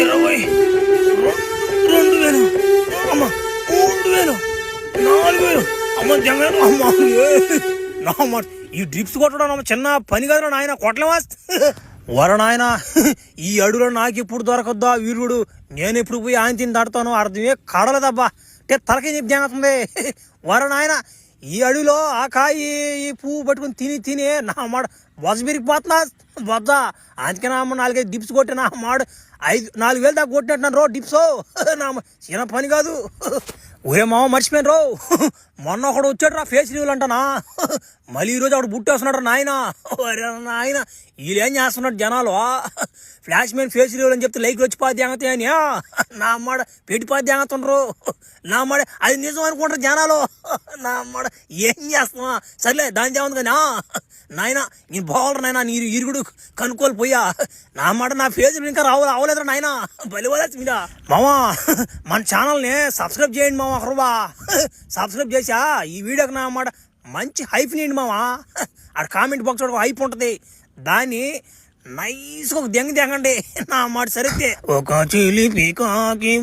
20, 2000, అమ్మ 3000, 4000, అమ్మ జంగ అమ్మ ఈ డ్రిప్స్ కొట్టడం చిన్న పని కదా నాయన కొట్టలేమా వర నాయన ఈ అడుగులో నాకు ఎప్పుడు దొరకద్దా వీరుడు నేను ఎప్పుడు పోయి ఆయన తిని దాటుతాను అర్థమే కడలేదబ్బా అంటే తలకి జ్ఞానవుతుంది వర నాయన ఈ అడవిలో ఆ కాయ ఈ పువ్వు పట్టుకుని తిని నా మాడ బొజ్జ పెరిగిపోతున్నా బొజ్జ అందుకే నా 4-5 డిప్స్ కొట్టి నా మాడు 4,000 దాకా కొట్టినట్టున్నాను రో డిప్స్ నా చిన్న పని కాదు ఒరే మామ మర్చిపోయాను రో మొన్న ఒకడు వచ్చాడు రా ఫేస్ రివ్యూలు అంటానా మళ్ళీ ఈరోజు అక్కడ బుట్టేస్తున్నాడు నాయన నాయన వీళ్ళు ఏం చేస్తున్నాడు జనాలు ఫ్లాష్ మ్యాన్ ఫేస్ రివ్యూలు అని చెప్తే లైక్లు వచ్చి పాద్యాంగతే అని నా అమ్మాడ పెట్టి పాద్యాంగతుండ్రు నా అమ్మాడ అది నిజం అనుకుంటారు జనాలు నా అమ్మాడ ఏం చేస్తున్నా సర్లే దాని ఏముంది కానీ నాయన నేను బాగుంటారు నాయన నీరు ఇరుగుడు కనుక్కోలిపోయా నా అమ్మాట నా ఫేస్ ఇంకా రావలేదురా నాయన బలివలసి మీద మామా మన ఛానల్ని సబ్స్క్రైబ్ చేయండి మామ అక్కడవా సబ్స్క్రైబ్ చేసా ఈ వీడియోకి నా అమ్మాట మంచి హైప్ నీయండి మామా అక్కడ కామెంట్ బాక్స్ ఒక హైప్ ఉంటుంది దాన్ని నైస్గా ఒక దెంగండి నా మాట సరిగ్గా ఒక చిలిపి కాకి